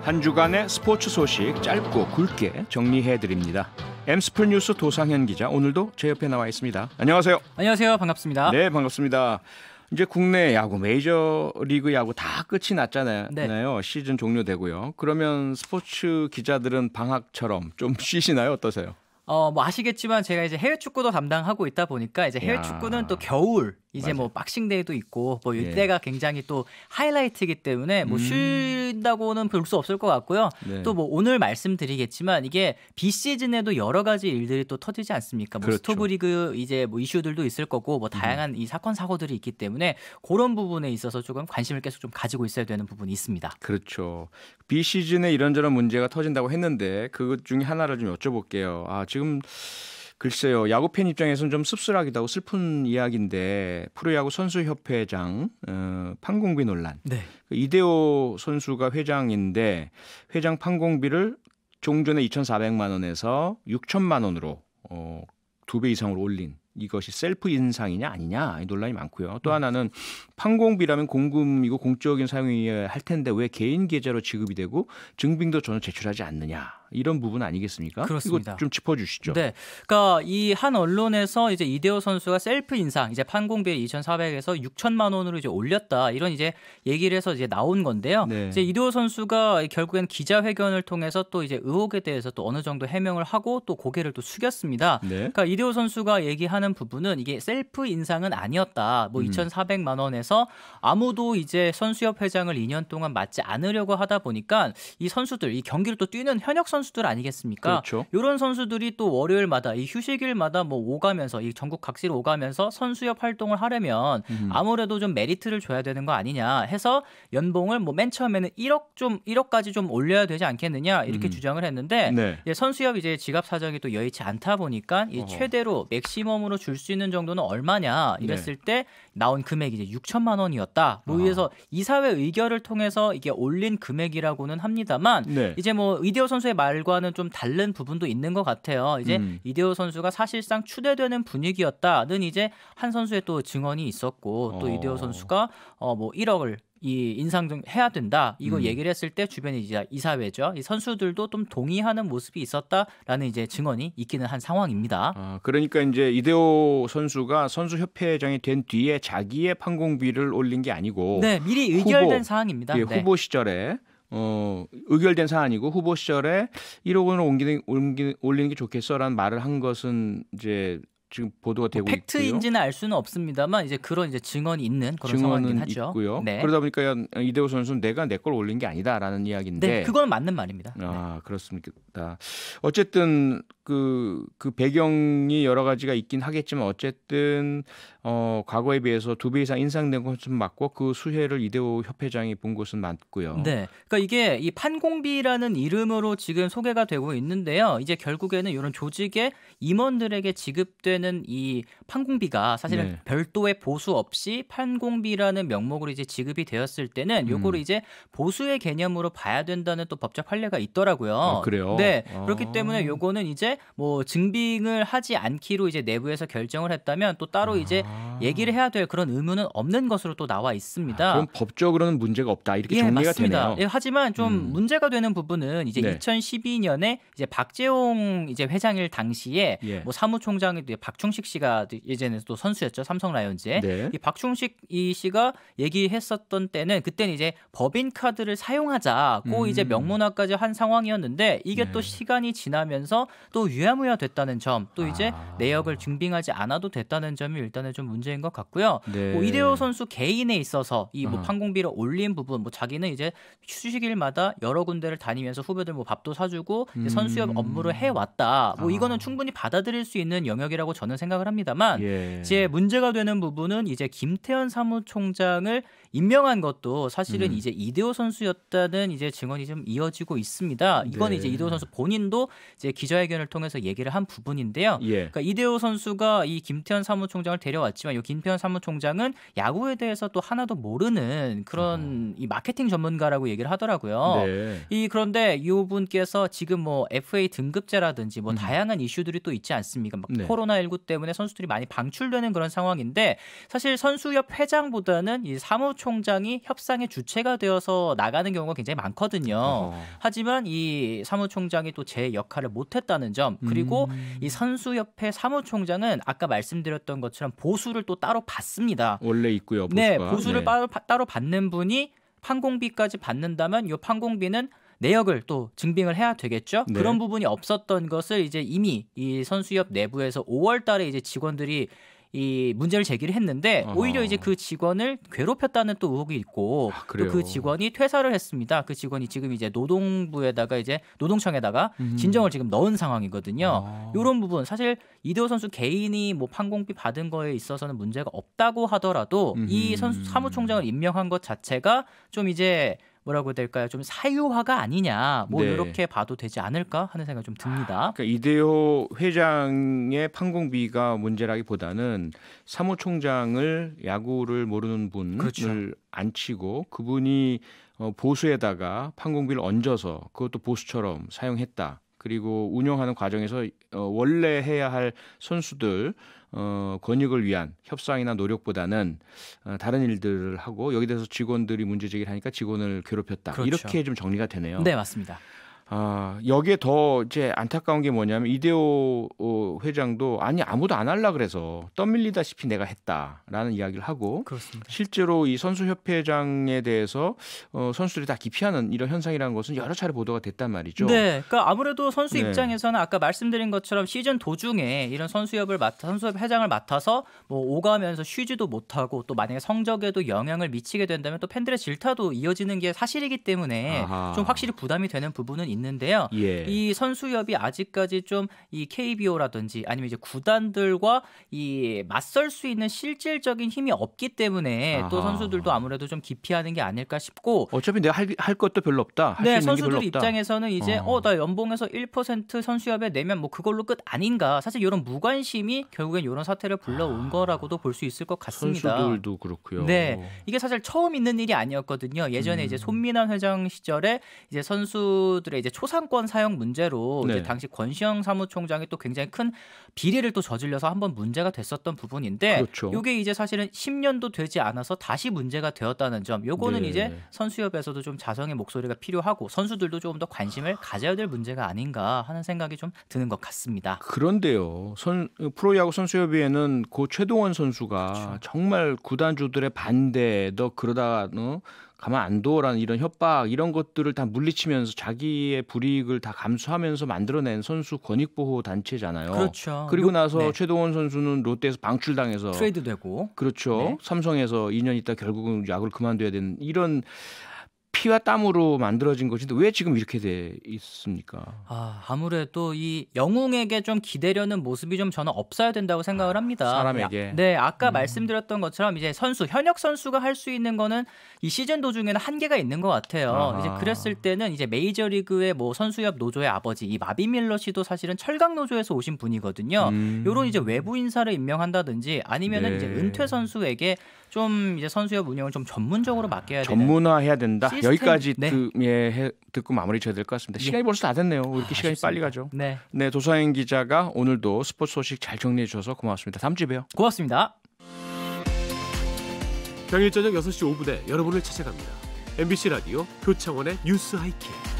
한 주간의 스포츠 소식 짧고 굵게 정리해드립니다. M스플 뉴스 도상현 기자, 오늘도 제 옆에 나와 있습니다. 안녕하세요. 안녕하세요. 반갑습니다. 네, 반갑습니다. 이제 국내 야구, 메이저리그 야구 다 끝이 났잖아요. 네. 시즌 종료되고요. 그러면 스포츠 기자들은 방학처럼 좀 쉬시나요? 어떠세요? 뭐 아시겠지만 제가 이제 해외 축구도 담당하고 있다 보니까 이제 해외 축구는 또 겨울 이제 맞아요. 뭐 박싱데이도 있고 뭐 예. 이때가 굉장히 또 하이라이트이기 때문에 뭐 쉰다고는 볼 수 없을 것 같고요. 네. 또 뭐 오늘 말씀드리겠지만 이게 비시즌에도 여러 가지 일들이 또 터지지 않습니까? 뭐 그렇죠. 스토브리그 이제 뭐 이슈들도 있을 거고 뭐 다양한 이 사건 사고들이 있기 때문에 그런 부분에 있어서 조금 관심을 계속 좀 가지고 있어야 되는 부분이 있습니다. 그렇죠. 비시즌에 이런저런 문제가 터진다고 했는데 그것 중에 하나를 좀 여쭤볼게요. 지금 글쎄요. 야구 팬 입장에서는 좀 씁쓸하기도 하고 슬픈 이야기인데 프로야구 선수협회장 판공비 논란. 네. 이대호 선수가 회장인데 회장 판공비를 종전에 2,400만 원에서 6천만 원으로 2배 이상으로 올린 이것이 셀프 인상이냐 아니냐 이 논란이 많고요. 또 하나는 판공비라면 공금이고 공적인 사용이어야 할 텐데 왜 개인 계좌로 지급이 되고 증빙도 전혀 제출하지 않느냐 이런 부분 아니겠습니까? 그렇습니다. 이거 좀 짚어주시죠. 네, 그러니까 이 한 언론에서 이제 이대호 선수가 셀프 인상 이제 판공비 2,400에서 6천만 원으로 이제 올렸다 이런 이제 얘기를 해서 이제 나온 건데요. 네. 이제 이대호 선수가 결국엔 기자회견을 통해서 또 이제 의혹에 대해서 또 어느 정도 해명을 하고 또 고개를 또 숙였습니다. 네. 그러니까 이대호 선수가 얘기하는 부분은 이게 셀프 인상은 아니었다. 뭐 2,400만 원에서 아무도 이제 선수협 회장을 2년 동안 맡지 않으려고 하다 보니까 이 선수들 이 경기를 또 뛰는 현역 선수들 아니겠습니까? 그렇죠. 이런 선수들이 또 월요일마다 이 휴식일마다 뭐 오가면서 이 전국 각지를 오가면서 선수협 활동을 하려면 아무래도 좀 메리트를 줘야 되는 거 아니냐 해서 연봉을 뭐 맨 처음에는 1억까지 좀 올려야 되지 않겠느냐 이렇게 주장을 했는데 네. 이제 선수협 이제 지갑 사정이 또 여의치 않다 보니까 이 최대로 맥시멈으로 줄 수 있는 정도는 얼마냐 이랬을 때 나온 금액이 이제 6천만 원이었다. 뭐 위에서 이사회 의결을 통해서 이게 올린 금액이라고는 합니다만 네. 이제 뭐 이대호 선수의 말과는 좀 다른 부분도 있는 것 같아요. 이제 이대호 선수가 사실상 추대되는 분위기였다는 이제 한 선수의 또 증언이 있었고 또 이대호 선수가 뭐 1억을 이 인상 좀 해야 된다. 이거 얘기를 했을 때 주변에 이제 이사회죠. 이 선수들도 좀 동의하는 모습이 있었다라는 이제 증언이 있기는 한 상황입니다. 그러니까 이제 이대호 선수가 선수협회장이 된 뒤에 자기의 판공비를 올린 게 아니고 네, 미리 의결된 사항입니다. 예, 네. 후보 시절에 의결된 사안이고 후보 시절에 1억 원을 올리는 게 좋겠어라는 말을 한 것은 이제 지금 보도가 되고 있고요. 팩트인지는 알 수는 없습니다만 이제 그런 이제 증언이 있는 그런 상황이긴 하죠. 있고요. 네. 그러다 보니까 이대호 선수는 내가 내 걸 올린 게 아니다라는 이야기인데. 네, 그거는 맞는 말입니다. 그렇습니까. 어쨌든 그 배경이 여러 가지가 있긴 하겠지만 어쨌든 과거에 비해서 2배 이상 인상된 것은 맞고 그 수혜를 이대호 협회장이 본 것은 맞고요. 네, 그러니까 이게 이 판공비라는 이름으로 지금 소개가 되고 있는데요. 이제 결국에는 이런 조직의 임원들에게 지급되는 이 판공비가 사실은 네. 별도의 보수 없이 판공비라는 명목으로 이제 지급이 되었을 때는 요거를 이제 보수의 개념으로 봐야 된다는 또 법적 판례가 있더라고요. 그래요? 네, 그렇기 때문에 요거는 이제 뭐 증빙을 하지 않기로 이제 내부에서 결정을 했다면 또 따로 이제 얘기를 해야 될 그런 의무는 없는 것으로 또 나와 있습니다. 그럼 법적으로는 문제가 없다 이렇게 정리가 맞습니다. 되네요. 예, 하지만 좀 문제가 되는 부분은 이제 네. 2012년에 이제 박재홍 이제 회장일 당시에 뭐 사무총장이 박충식 씨가 예전에 또 선수였죠. 삼성 라이온즈에. 네. 이 박충식 씨가 얘기했었던 때는 그때는 이제 법인 카드를 사용하자고 이제 명문화까지 한 상황이었는데 이게 또 시간이 지나면서 또 유야무야 됐다는 점, 또 이제 내역을 증빙하지 않아도 됐다는 점이 일단은 좀 문제인 것 같고요. 네. 뭐 이대호 선수 개인에 있어서 이 뭐 판공비를 올린 부분, 뭐 자기는 이제 휴식일마다 여러 군데를 다니면서 후배들 뭐 밥도 사주고 이제 선수협 업무를 해왔다. 뭐 이거는 충분히 받아들일 수 있는 영역이라고 저는 생각을 합니다만 이제 문제가 되는 부분은 이제 김태현 사무총장을 임명한 것도 사실은 이제 이대호 선수였다는 이제 증언이 좀 이어지고 있습니다. 이거는 이제 이대호 선수 본인도 이제 기자회견을 통해서 얘기를 한 부분인데요. 그러니까 이대호 선수가 이 김태현 사무총장을 데려왔지만 이 김태현 사무총장은 야구에 대해서 또 하나도 모르는 그런 이 마케팅 전문가라고 얘기를 하더라고요. 그런데 이 분께서 지금 뭐 FA 등급제라든지 뭐 다양한 이슈들이 또 있지 않습니까? 막 코로나19 코로나19 때문에 선수들이 많이 방출되는 그런 상황인데 사실 선수협 회장보다는 이 사무총장이 협상의 주체가 되어서 나가는 경우가 굉장히 많거든요. 하지만 이 사무총장이 또 제 역할을 못했다는 점 그리고 이 선수협회 사무총장은 아까 말씀드렸던 것처럼 보수를 또 따로 받습니다. 원래 있고요. 보수가. 네, 보수를 따로 받는 분이 판공비까지 받는다면 이 판공비는 내역을 또 증빙을 해야 되겠죠. 네. 그런 부분이 없었던 것을 이제 이미 이 선수협 내부에서 5월달에 이제 직원들이 이 문제를 제기를 했는데 오히려 이제 그 직원을 괴롭혔다는 또 의혹이 있고 또 그 직원이 퇴사를 했습니다. 그 직원이 지금 이제 노동부에다가 이제 노동청에다가 진정을 지금 넣은 상황이거든요. 이런 부분 사실 이대호 선수 개인이 뭐 판공비 받은 거에 있어서는 문제가 없다고 하더라도 이 선수 사무총장을 임명한 것 자체가 좀 이제 뭐라고 해야 될까요? 좀 사유화가 아니냐, 뭐 네. 이렇게 봐도 되지 않을까 하는 생각이 좀 듭니다. 그러니까 이대호 회장의 판공비가 문제라기보다는 사무총장을 야구를 모르는 분을 그렇죠. 앉히고 그분이 보수에다가 판공비를 얹어서 그것도 보수처럼 사용했다. 그리고 운영하는 과정에서 원래 해야 할 선수들 권익을 위한 협상이나 노력보다는 다른 일들을 하고 여기 대해서 직원들이 문제 제기를 하니까 직원을 괴롭혔다. 그렇죠. 이렇게 좀 정리가 되네요. 네, 맞습니다. 여기에 더 이제 안타까운 게 뭐냐면 이대호 회장도 아니 아무도 안 하려 그래서 떠밀리다시피 내가 했다라는 이야기를 하고 그렇습니다. 실제로 이 선수협회장에 대해서 선수들이 다 기피하는 이런 현상이라는 것은 여러 차례 보도가 됐단 말이죠. 네, 그러니까 아무래도 선수 네. 입장에서는 아까 말씀드린 것처럼 시즌 도중에 이런 선수협 회장을 맡아서 뭐 오가면서 쉬지도 못하고 또 만약에 성적에도 영향을 미치게 된다면 또 팬들의 질타도 이어지는 게 사실이기 때문에 좀 확실히 부담이 되는 부분은 있는데요. 예. 이 선수협이 아직까지 좀 이 KBO라든지 아니면 이제 구단들과 이 맞설 수 있는 실질적인 힘이 없기 때문에 또 선수들도 아무래도 좀 기피하는 게 아닐까 싶고 어차피 내가 할 것도 별로 없다. 할 수 네, 있는 게 별로 선수들 없다. 입장에서는 이제 나 연봉에서 1% 선수협에 내면 뭐 그걸로 끝 아닌가. 사실 이런 무관심이 결국엔 이런 사태를 불러온 거라고도 볼 수 있을 것 같습니다. 선수들도 그렇고요. 네, 이게 사실 처음 있는 일이 아니었거든요. 예전에 이제 손민환 회장 시절에 이제 선수들의 이제 초상권 사용 문제로 네. 이제 당시 권시영 사무총장이 또 굉장히 큰 비리를 또 저질러서 한번 문제가 됐었던 부분인데, 그렇죠. 이게 이제 사실은 10년도 되지 않아서 다시 문제가 되었다는 점. 요거는 네. 이제 선수협에서도 좀 자성의 목소리가 필요하고 선수들도 조금 더 관심을 가져야 될 문제가 아닌가 하는 생각이 좀 드는 것 같습니다. 그런데요, 프로야구 선수협의회는 고 최동원 선수가 그렇죠. 정말 구단주들의 반대, 너 그러다가 가만 안 둬라는 이런 협박 이런 것들을 다 물리치면서 자기의 불이익을 다 감수하면서 만들어낸 선수 권익보호 단체잖아요. 그렇죠. 그리고 나서 네. 최동원 선수는 롯데에서 방출당해서 트레이드 되고 그렇죠. 네. 삼성에서 2년 있다 결국은 야구를 그만둬야 되는 이런 피와 땀으로 만들어진 것인데 왜 지금 이렇게 돼 있습니까? 아무래도 이 영웅에게 좀 기대려는 모습이 좀 저는 없어야 된다고 생각을 합니다. 사람에게. 네, 아까 말씀드렸던 것처럼 이제 현역 선수가 할 수 있는 거는 이 시즌 도중에는 한계가 있는 것 같아요. 이제 그랬을 때는 이제 메이저리그의 뭐 선수협 노조의 아버지 이 마비 밀러 씨도 사실은 철강 노조에서 오신 분이거든요. 요런 이제 외부 인사를 임명한다든지 아니면은 네. 이제 은퇴 선수에게 좀 이제 선수협 운영을 좀 전문적으로 맡겨야 되는 전문화해야 된다. 시스템? 여기까지 네. 듣고 마무리 줘야 될 것 같습니다. 시간이 벌써 다 됐네요. 왜 이렇게 시간이 아쉽습니다. 빨리 가죠? 네, 네, 도서행 기자가 오늘도 스포츠 소식 잘 정리해 주셔서 고맙습니다. 다음 주에 봬요. 고맙습니다. 평일 저녁 6시 5분에 여러분을 찾아갑니다. MBC 라디오 표창원의 뉴스 하이킥.